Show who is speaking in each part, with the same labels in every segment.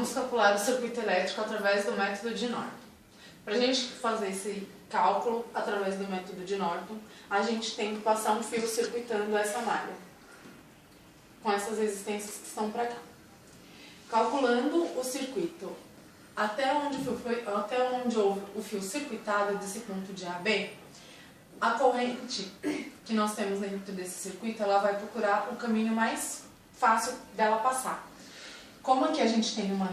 Speaker 1: vamos calcular o circuito elétrico através do método de Norton. Para a gente fazer esse cálculo através do método de Norton, a gente tem que passar um fio circuitando essa malha, com essas resistências que estão para cá. Calculando o circuito até onde houve o fio circuitado desse ponto de A a B, a corrente que nós temos dentro desse circuito, ela vai procurar o caminho mais fácil dela passar. Como aqui a gente tinha uma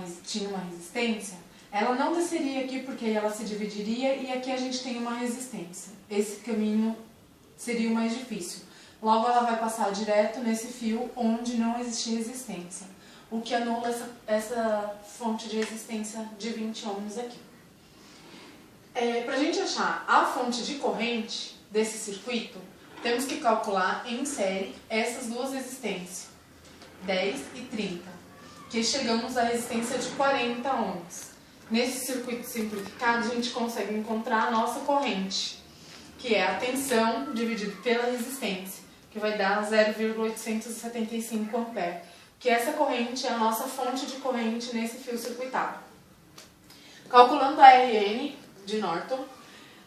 Speaker 1: resistência, ela não desceria aqui porque ela se dividiria e aqui a gente tem uma resistência. Esse caminho seria o mais difícil. Logo ela vai passar direto nesse fio onde não existe resistência, o que anula essa fonte de resistência de 20 ohms aqui. Para a gente achar a fonte de corrente desse circuito, temos que calcular em série essas duas resistências, 10 e 30, que chegamos à resistência de 40 ohms. Nesse circuito simplificado, a gente consegue encontrar a nossa corrente, que é a tensão dividido pela resistência, que vai dar 0,875 ampere, que essa corrente é a nossa fonte de corrente nesse fio circuitado. Calculando a RN de Norton,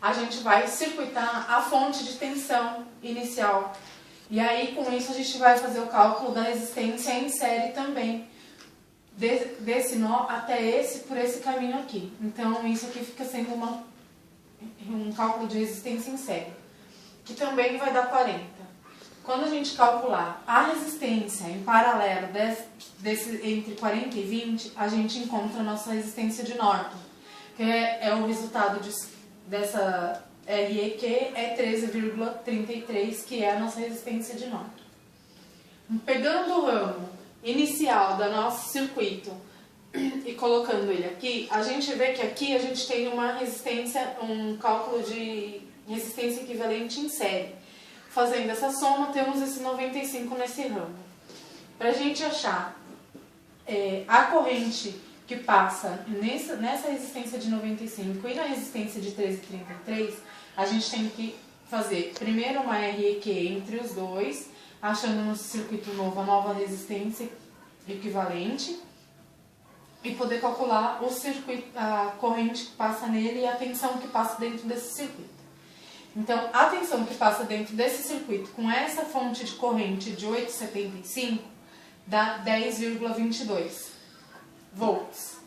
Speaker 1: a gente vai circuitar a fonte de tensão inicial. E aí, com isso, a gente vai fazer o cálculo da resistência em série também, desse nó até esse, por esse caminho aqui. Então, isso aqui fica sendo um cálculo de resistência em série, que também vai dar 40. Quando a gente calcular a resistência em paralelo entre 40 e 20, a gente encontra a nossa resistência de Norton, que é o resultado dessa REQ, é 13,33, que é a nossa resistência de Norton. Pegando o ramo inicial do nosso circuito e colocando ele aqui, a gente vê que aqui a gente tem uma resistência, um cálculo de resistência equivalente em série. Fazendo essa soma, temos esse 95 nesse ramo. Para a gente achar a corrente que passa nessa resistência de 95 e na resistência de 13,33, a gente tem que fazer primeiro uma REQ entre os dois, achando no circuito novo a nova resistência equivalente e poder calcular a corrente que passa nele e a tensão que passa dentro desse circuito. Então, a tensão que passa dentro desse circuito com essa fonte de corrente de 8,75 dá 10,22 volts.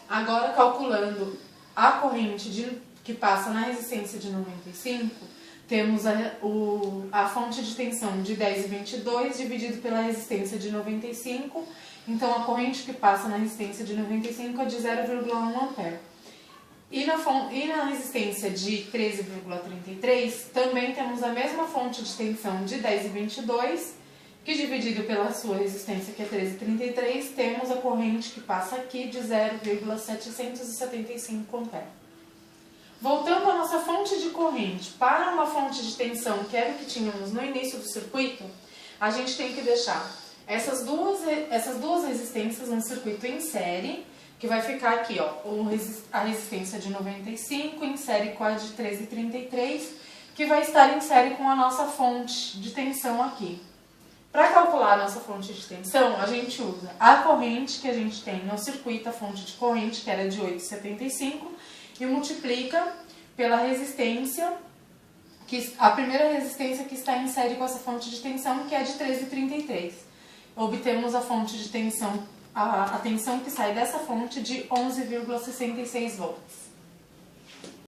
Speaker 1: Agora, calculando a corrente que passa na resistência de 95, temos a fonte de tensão de 10,22 dividido pela resistência de 95. Então, a corrente que passa na resistência de 95 é de 0,1 ampere. E na resistência de 13,33, também temos a mesma fonte de tensão de 10,22, que dividido pela sua resistência, que é 13,33, temos a corrente que passa aqui de 0,775 ampere. Voltando à nossa fonte de corrente para uma fonte de tensão, que era o que tínhamos no início do circuito, a gente tem que deixar essas duas resistências num circuito em série, que vai ficar aqui, ó, a resistência de 95 em série com a de 13,33, que vai estar em série com a nossa fonte de tensão aqui. Para calcular a nossa fonte de tensão, a gente usa a corrente que a gente tem no circuito, a fonte de corrente, que era de 8,75, e multiplica pela resistência, a primeira resistência que está em série com essa fonte de tensão, que é de 13,33. Obtemos a fonte de tensão, a tensão que sai dessa fonte de 11,66 volts.